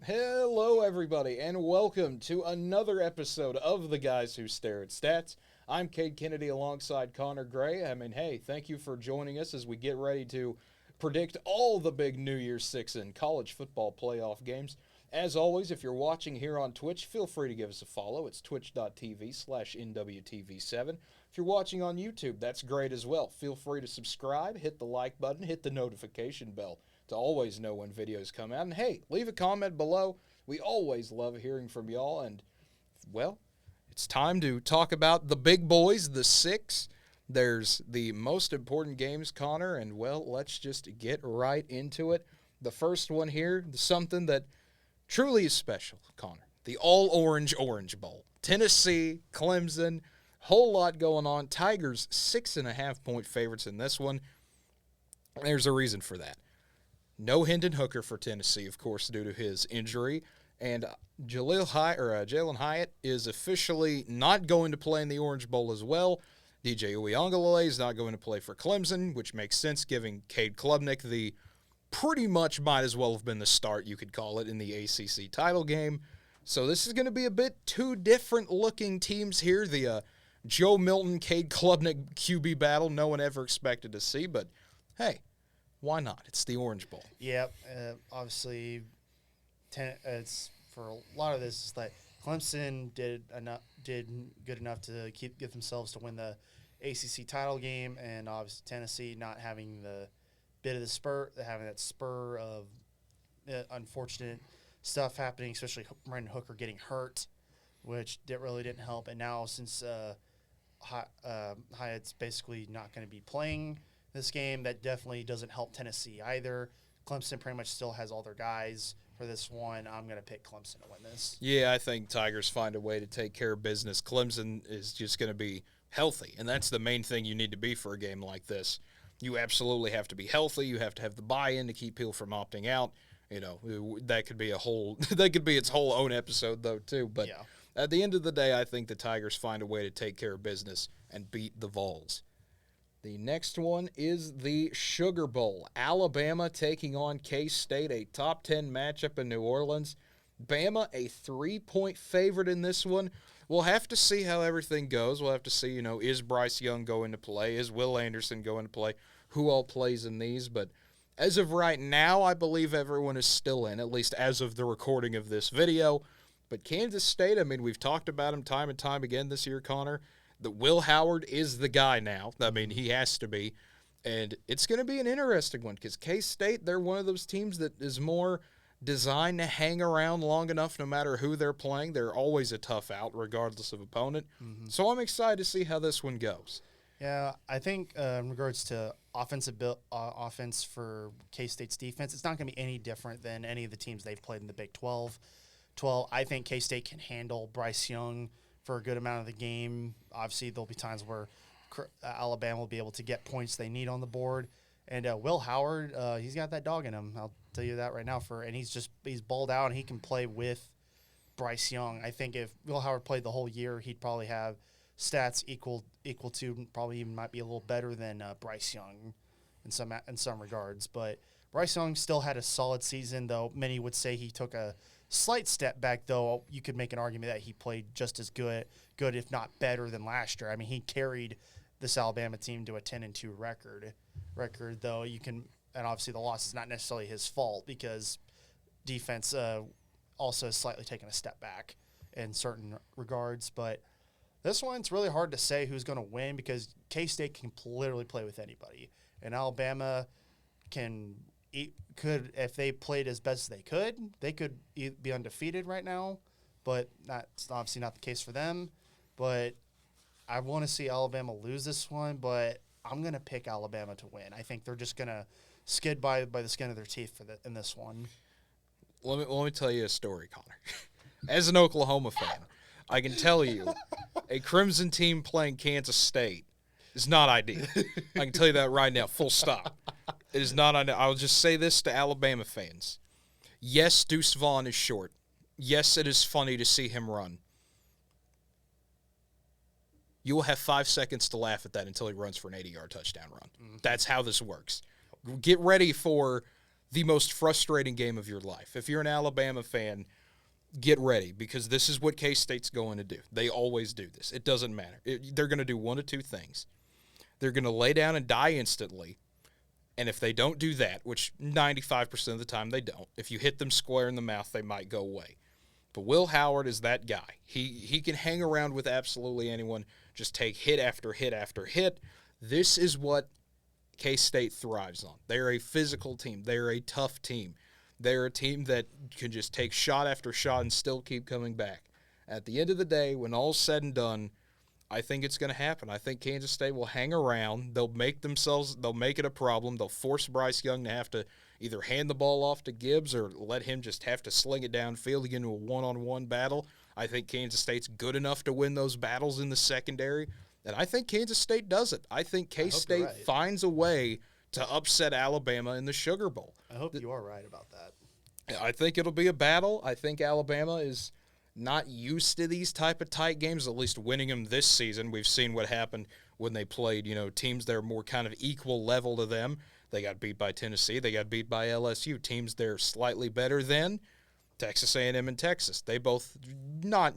Hello, everybody, and welcome to another episode of The Guys Who Stare at Stats. I'm Cade Kennedy alongside Connor Gray. Hey, thank you for joining us as we get ready to predict all the big New Year's Six and college football playoff games. As always, if you're watching here on Twitch, feel free to give us a follow. It's twitch.tv/NWTV7. If you're watching on YouTube, that's great as well. Feel free to subscribe, hit the like button, hit the notification bell to always know when videos come out. And hey, leave a comment below. We always love hearing from y'all. And, well, it's time to talk about the big boys, the six. There's the most important games, Connor, and, well, let's just get right into it. The first one here, something that truly is special, Connor. The all-orange Orange Bowl. Tennessee, Clemson, whole lot going on. Tigers 6.5-point favorites in this one. There's a reason for that. No Hendon Hooker for Tennessee, of course, due to his injury. And Jalen Hyatt is officially not going to play in the Orange Bowl as well. DJ Uiagalelei is not going to play for Clemson, which makes sense given Cade Klubnik, the pretty much might as well have been the start, you could call it, in the ACC title game. So this is going to be a bit two different looking teams here. The Joe Milton, Cade Klubnik QB battle no one ever expected to see, but hey, why not? It's the Orange Bowl. Yep. Obviously, it's for a lot of this is that Clemson did good enough to get themselves to win the ACC title game, and obviously Tennessee not having the bit of the spurt, having that spur of unfortunate stuff happening, especially Brandon Hooker getting hurt, which really didn't help. And now since Hyatt's basically not going to be playing this game, that definitely doesn't help Tennessee either. Clemson pretty much still has all their guys for this one. I'm going to pick Clemson to win this. Yeah, I think Tigers find a way to take care of business. Clemson is just going to be healthy, and that's the main thing you need to be for a game like this. You absolutely have to be healthy. You have to have the buy-in to keep people from opting out. You know, that could be its whole own episode, though, too. But yeah, at the end of the day, I think the Tigers find a way to take care of business and beat the Vols. The next one is the Sugar Bowl. Alabama taking on K-State, a top 10 matchup in New Orleans. Bama, a 3-point favorite in this one. We'll have to see how everything goes. We'll have to see, is Bryce Young going to play? Is Will Anderson going to play? Who all plays in these? But as of right now, I believe everyone is still in, at least as of the recording of this video. But Kansas State, we've talked about him time and time again this year, Connor. That Will Howard is the guy now. He has to be. And it's going to be an interesting one because K-State, they're one of those teams that is more designed to hang around long enough no matter who they're playing. They're always a tough out regardless of opponent. Mm-hmm. So I'm excited to see how this one goes. Yeah, I think in regards to offense for K-State's defense, it's not going to be any different than any of the teams they've played in the Big 12. I think K-State can handle Bryce Young for a good amount of the game. Obviously, there'll be times where Alabama will be able to get points they need on the board. And Will Howard, he's got that dog in him. I'll tell you that right now. And he's balled out, and he can play with Bryce Young. I think if Will Howard played the whole year, he'd probably have stats equal to, probably even might be a little better than Bryce Young in some regards. But Bryce Young still had a solid season, though many would say he took a slight step back, though. You could make an argument that he played just as good if not better than last year. He carried this Alabama team to a 10-2 record, though. And obviously the loss is not necessarily his fault because defense also has slightly taken a step back in certain regards. But this one's really hard to say who's going to win because K-State can literally play with anybody, and Alabama could, if they played as best as they could be undefeated right now, but that's obviously not the case for them. But I want to see Alabama lose this one, but I'm going to pick Alabama to win. I think they're just going to skid by the skin of their teeth in this one. Let me tell you a story, Connor. As an Oklahoma fan, I can tell you a Crimson team playing Kansas State is not ideal. I can tell you that right now, full stop. It is not ideal. I'll just say this to Alabama fans. Yes, Deuce Vaughn is short. Yes, it is funny to see him run. You will have 5 seconds to laugh at that until he runs for an 80-yard touchdown run. Mm-hmm. That's how this works. Get ready for the most frustrating game of your life. If you're an Alabama fan, get ready, because this is what K-State's going to do. They always do this. It doesn't matter. They're going to do one of two things. They're going to lay down and die instantly, and if they don't do that, which 95% of the time they don't, if you hit them square in the mouth, they might go away. But Will Howard is that guy. He can hang around with absolutely anyone, just take hit after hit after hit. This is what K-State thrives on. They're a physical team. They're a tough team. They're a team that can just take shot after shot and still keep coming back. At the end of the day, when all's said and done, I think it's going to happen. I think Kansas State will hang around. They'll make it a problem. They'll force Bryce Young to have to either hand the ball off to Gibbs or let him just have to sling it downfield to get into a one-on-one battle. I think Kansas State's good enough to win those battles in the secondary, and I think Kansas State does it. I think K-State finds a way to upset Alabama in the Sugar Bowl. I hope you are right about that. I think it'll be a battle. I think Alabama is not used to these type of tight games, at least winning them this season. We've seen what happened when they played, teams that are more kind of equal level to them. They got beat by Tennessee. They got beat by LSU. Teams they're slightly better than, Texas A&M and Texas. They both not,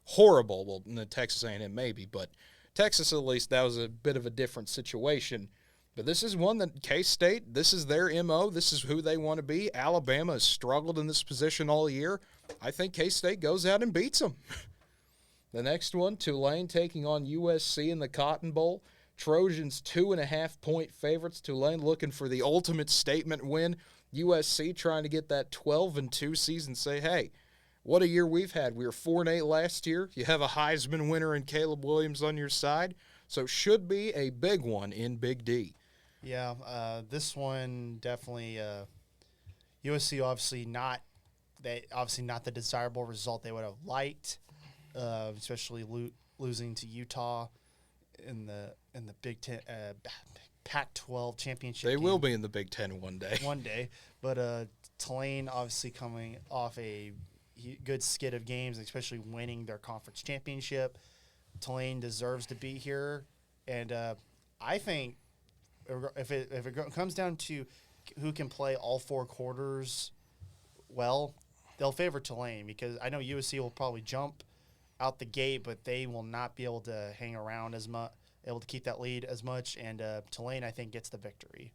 horrible. Well, Texas A&M maybe, but Texas at least, that was a bit of a different situation. But this is one that K-State, this is their MO. This is who they want to be. Alabama has struggled in this position all year. I think K-State goes out and beats them. The next one, Tulane taking on USC in the Cotton Bowl. Trojans 2.5-point favorites. Tulane looking for the ultimate statement win. USC trying to get that 12-2 season. Say, hey, what a year we've had. We were 4-8 last year. You have a Heisman winner in Caleb Williams on your side. So should be a big one in Big D. Yeah, this one definitely USC obviously not the desirable result they would have liked, especially losing to Utah in the Big Ten Pac-12 championship. They will be in the Big Ten one day. One day, but Tulane obviously coming off a good skid of games, especially winning their conference championship. Tulane deserves to be here, and I think if it comes down to who can play all four quarters well, they'll favor Tulane, because I know USC will probably jump out the gate, but they will not be able to hang around as much, able to keep that lead as much, and Tulane, I think, gets the victory.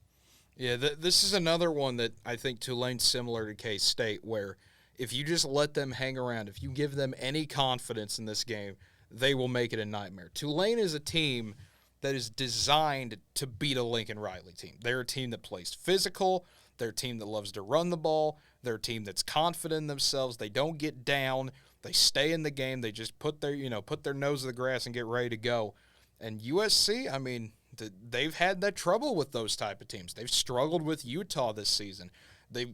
Yeah, this is another one that I think Tulane's similar to K-State, where if you just let them hang around, if you give them any confidence in this game, they will make it a nightmare. Tulane is a team that is designed to beat a Lincoln Riley team. They're a team that plays physical. They're a team that loves to run the ball. They're a team that's confident in themselves. They don't get down. They stay in the game. They just put their nose in the grass and get ready to go. And USC, I mean, they've had that trouble with those type of teams. They've struggled with Utah this season. They,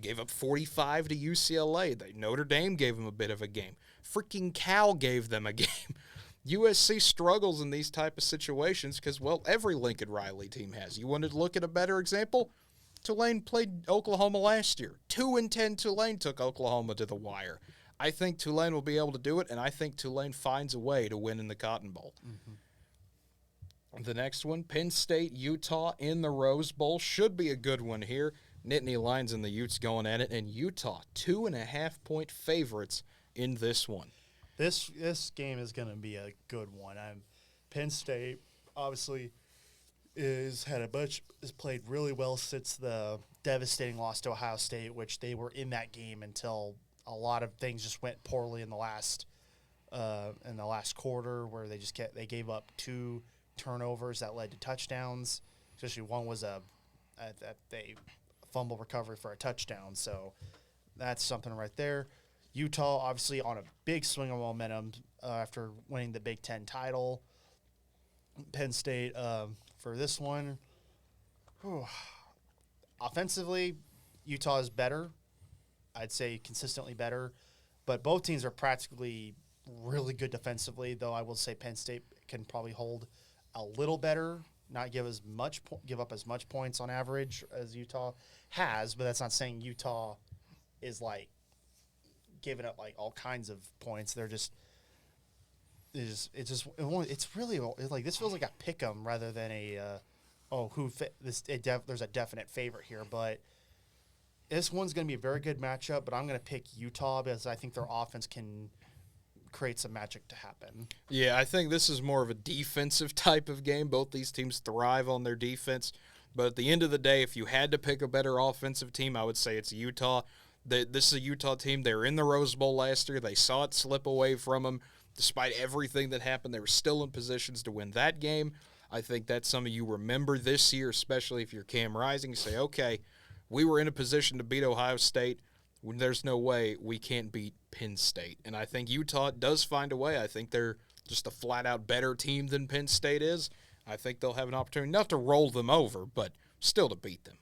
gave up 45 to UCLA. Notre Dame gave them a bit of a game. Freaking Cal gave them a game. USC struggles in these type of situations because, well, every Lincoln Riley team has. You wanted to look at a better example? Tulane played Oklahoma last year. 2-10 Tulane took Oklahoma to the wire. I think Tulane will be able to do it, and I think Tulane finds a way to win in the Cotton Bowl. Mm-hmm. The next one, Penn State, Utah in the Rose Bowl. Should be a good one here. Nittany Lions and the Utes going at it, and Utah 2.5-point favorites in this one. This game is going to be a good one. Penn State obviously has played really well since the devastating loss to Ohio State, which they were in that game until a lot of things just went poorly in the last quarter, where they gave up 2 turnovers that led to touchdowns. Especially one was a fumble recovery for a touchdown. So that's something right there. Utah, obviously, on a big swing of momentum after winning the Big Ten title. Penn State, for this one, offensively, Utah is better. I'd say consistently better. But both teams are practically really good defensively, though I will say Penn State can probably hold a little better, not give up as much points on average as Utah has. But that's not saying Utah is giving up all kinds of points. They're just this feels like a pick 'em rather than a there's a definite favorite here. But This one's going to be a very good matchup, but I'm going to pick Utah because I think their offense can create some magic to happen. Yeah, I think this is more of a defensive type of game. Both these teams thrive on their defense. But at the end of the day, if you had to pick a better offensive team, I would say it's Utah. This is a Utah team. They were in the Rose Bowl last year. They saw it slip away from them. Despite everything that happened, they were still in positions to win that game. I think that's something you remember this year, especially if you're Cam Rising. You say, okay, we were in a position to beat Ohio State. There's no way we can't beat Penn State. And I think Utah does find a way. I think they're just a flat-out better team than Penn State is. I think they'll have an opportunity not to roll them over, but still to beat them.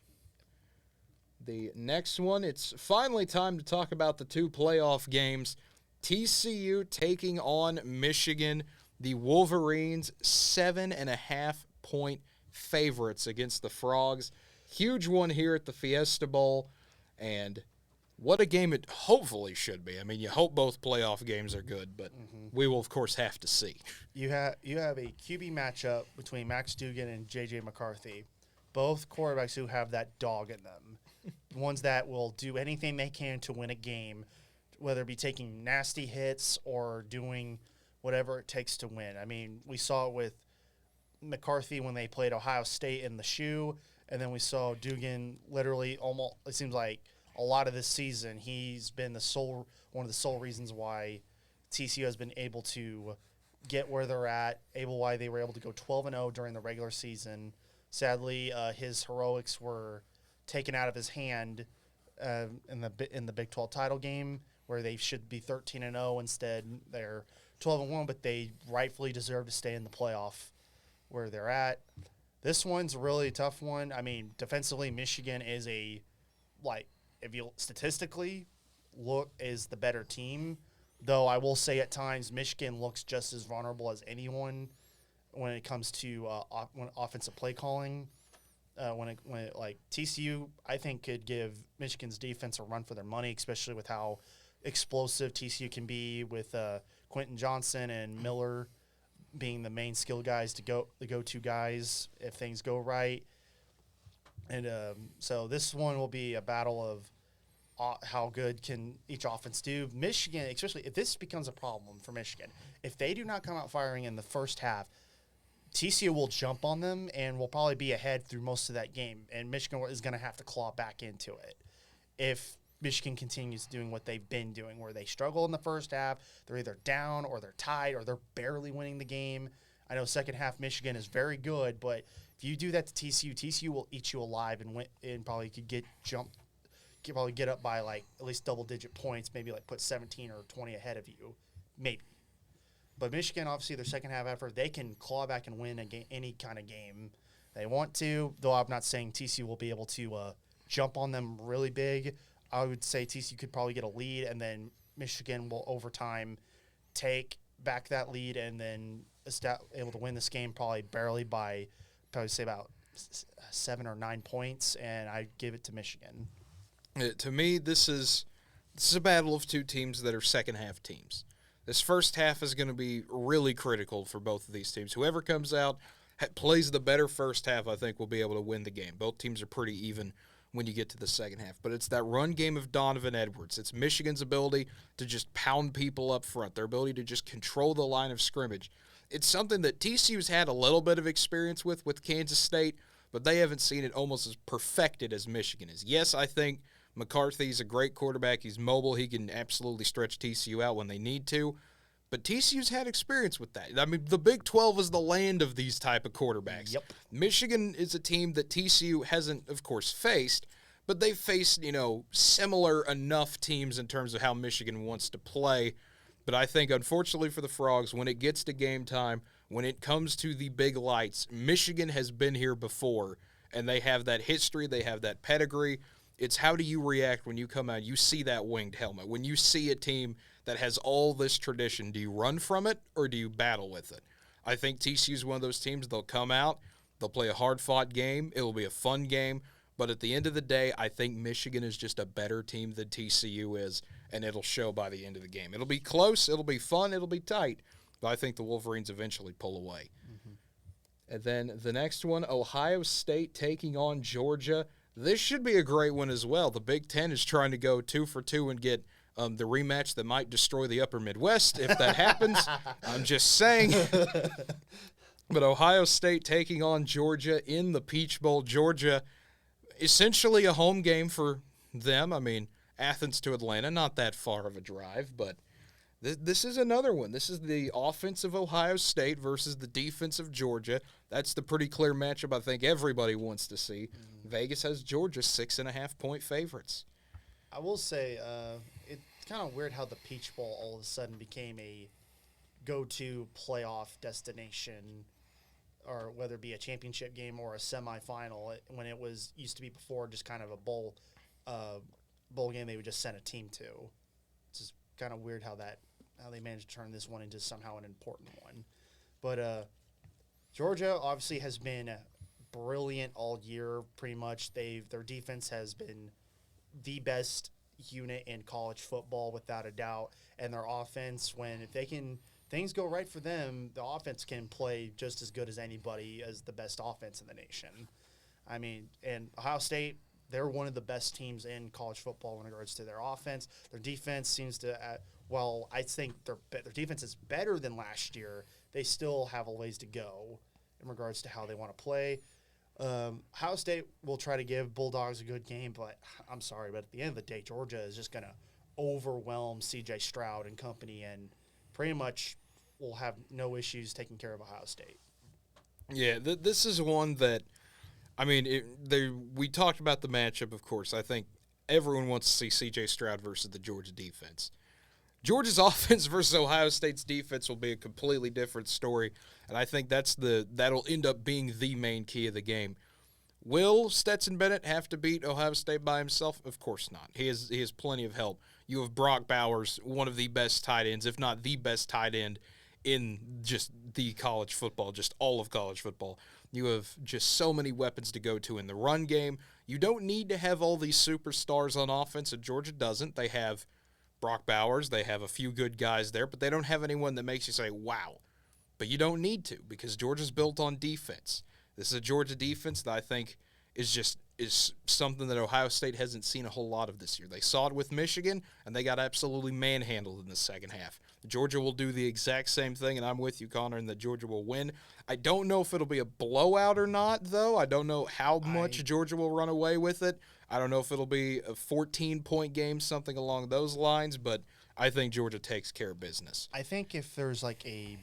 The next one, it's finally time to talk about the two playoff games. TCU taking on Michigan. The Wolverines, 7.5-point favorites against the Frogs. Huge one here at the Fiesta Bowl, and what a game it hopefully should be. I mean, you hope both playoff games are good, but we will, of course, have to see. You have a QB matchup between Max Duggan and J.J. McCarthy, both quarterbacks who have that dog in them, ones that will do anything they can to win a game, whether it be taking nasty hits or doing whatever it takes to win. I mean, we saw it with McCarthy when they played Ohio State in the shoe, and then we saw Duggan literally almost, it seems like a lot of this season, he's been one of the sole reasons why TCU has been able to get where they're at, why they were able to go 12-0 during the regular season. Sadly, his heroics were taken out of his hand in the Big 12 title game, where they should be 13-0. Instead, they're 12-1, but they rightfully deserve to stay in the playoff where they're at. This one's really a tough one. I mean, defensively, Michigan is if you statistically is the better team. Though I will say at times Michigan looks just as vulnerable as anyone when it comes to offensive play calling. When TCU, I think could give Michigan's defense a run for their money, especially with how explosive TCU can be with Quentin Johnson and Miller being the main skill guys the go-to guys if things go right. And so this one will be a battle of how good can each offense do. Michigan, especially if this becomes a problem for Michigan, if they do not come out firing in the first half, TCU will jump on them and will probably be ahead through most of that game. And Michigan is going to have to claw back into it if Michigan continues doing what they've been doing, where they struggle in the first half. They're either down or they're tied or they're barely winning the game. I know second half Michigan is very good, but if you do that to TCU, TCU will eat you alive and probably could get up by like at least double-digit points, maybe like put 17 or 20 ahead of you, maybe. But Michigan, obviously, their second half effort, they can claw back and win any kind of game they want to, though I'm not saying TCU will be able to jump on them really big. I would say TCU could probably get a lead, and then Michigan will, over time, take back that lead and then able to win this game probably barely by, say about 7 or 9 points, and I give it to Michigan. To me, this is a battle of two teams that are second-half teams. This first half is going to be really critical for both of these teams. Whoever comes out, plays the better first half, I think will be able to win the game. Both teams are pretty even when you get to the second half. But it's that run game of Donovan Edwards. It's Michigan's ability to just pound people up front, their ability to just control the line of scrimmage. It's something that TCU's had a little bit of experience with Kansas State, but they haven't seen it almost as perfected as Michigan is. Yes, I think McCarthy's a great quarterback. He's mobile. He can absolutely stretch TCU out when they need to. But TCU's had experience with that. I mean, the Big 12 is the land of these type of quarterbacks. Yep. Michigan is a team that TCU hasn't, of course, faced, but they've faced, similar enough teams in terms of how Michigan wants to play. But I think, unfortunately for the Frogs, when it gets to game time, when it comes to the big lights, Michigan has been here before, and they have that history, they have that pedigree. It's how do you react when you come out, you see that winged helmet. When you see a team that has all this tradition, do you run from it or do you battle with it? I think TCU is one of those teams, they'll come out, they'll play a hard-fought game, it'll be a fun game, but at the end of the day, I think Michigan is just a better team than TCU is, and it'll show by the end of the game. It'll be close, it'll be fun, it'll be tight, but I think the Wolverines eventually pull away. Mm-hmm. And then the next one, Ohio State taking on Georgia. This should be a great one as well. The Big Ten is trying to go 2 for 2 and get the rematch that might destroy the Upper Midwest if that happens. I'm just saying. But Ohio State taking on Georgia in the Peach Bowl. Georgia, essentially a home game for them. I mean, Athens to Atlanta, not that far of a drive, but this is another one. This is the offense of Ohio State versus the defense of Georgia. That's the pretty clear matchup I think everybody wants to see. Vegas has Georgia 6.5-point favorites. I will say it's kind of weird how the Peach Bowl all of a sudden became a go-to playoff destination, or whether it be a championship game or a semifinal, when it was used to be before just kind of a bowl game they would just send a team to. It's just kind of weird how they managed to turn this one into somehow an important one. But Georgia obviously has been brilliant all year, pretty much. Their defense has been the best unit in college football without a doubt, and their offense, if things go right for them, the offense can play just as good as anybody as the best offense in the nation. I mean, and Ohio State, they're one of the best teams in college football in regards to their offense. Their defense seems to, I think their defense is better than last year. They still have a ways to go in regards to how they want to play. Ohio State will try to give Bulldogs a good game, but I'm sorry, but at the end of the day, Georgia is just going to overwhelm C.J. Stroud and company, and pretty much will have no issues taking care of Ohio State. Yeah, this is one that, I mean, we talked about the matchup, of course. I think everyone wants to see C.J. Stroud versus the Georgia defense. Georgia's offense versus Ohio State's defense will be a completely different story, and I think that'll end up being the main key of the game. Will Stetson Bennett have to beat Ohio State by himself? Of course not. He has plenty of help. You have Brock Bowers, one of the best tight ends, if not the best tight end in just the college football, just all of college football. You have just so many weapons to go to in the run game. You don't need to have all these superstars on offense, and Georgia doesn't. They have Brock Bowers. They have a few good guys there, but they don't have anyone that makes you say, wow. But you don't need to, because Georgia's built on defense. This is a Georgia defense that I think is something that Ohio State hasn't seen a whole lot of this year. They saw it with Michigan, and they got absolutely manhandled in the second half. Georgia will do the exact same thing, and I'm with you, Connor, in that Georgia will win. I don't know if it'll be a blowout or not, though. I don't know how much Georgia will run away with it. I don't know if it'll be a 14-point game, something along those lines, but I think Georgia takes care of business. I think if there's like a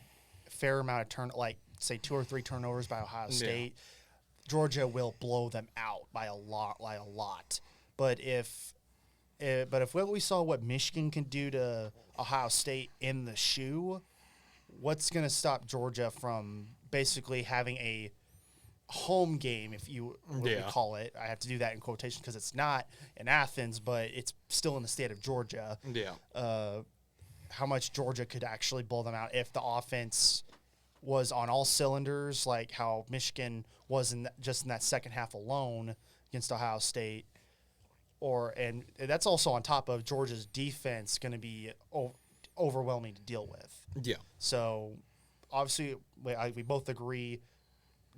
fair amount of say 2 or 3 turnovers by Ohio State, Georgia will blow them out by a lot. But if we saw what Michigan can do to Ohio State in the shoe, what's going to stop Georgia from basically having a home game, if you would call it? I have to do that in quotation because it's not in Athens, but it's still in the state of Georgia. Yeah. How much Georgia could actually blow them out if the offense was on all cylinders, like how Michigan was just in that second half alone against Ohio State. And that's also on top of Georgia's defense going to be overwhelming to deal with. Yeah. So, obviously, we both agree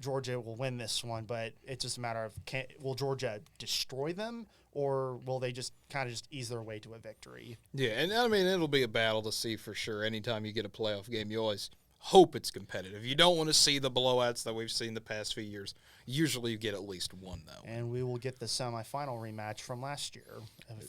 Georgia will win this one, but it's just a matter of will Georgia destroy them, or will they just kind of just ease their way to a victory? Yeah, and I mean, it'll be a battle to see for sure. Anytime you get a playoff game, you always hope it's competitive. You don't want to see the blowouts that we've seen the past few years. Usually you get at least one, though. And we will get the semifinal rematch from last year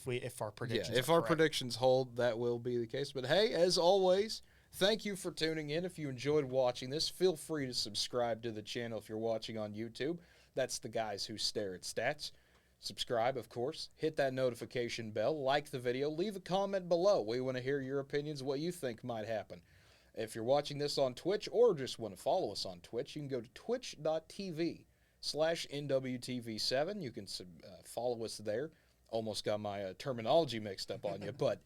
if our predictions if our predictions hold, that will be the case. But hey, as always, thank you for tuning in. If you enjoyed watching this, feel free to subscribe to the channel if you're watching on YouTube. That's the guys who stare at stats. Subscribe, of course. Hit that notification bell. Like the video. Leave a comment below. We want to hear your opinions, what you think might happen. If you're watching this on Twitch or just want to follow us on Twitch, you can go to twitch.tv/NWTV7. You can follow us there. Almost got my terminology mixed up on you, but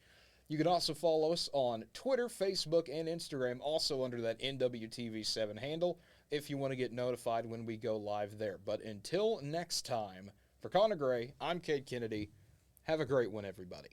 you can also follow us on Twitter, Facebook, and Instagram, also under that NWTV7 handle, if you want to get notified when we go live there. But until next time, for Connor Gray, I'm Cade Kennedy. Have a great one, everybody.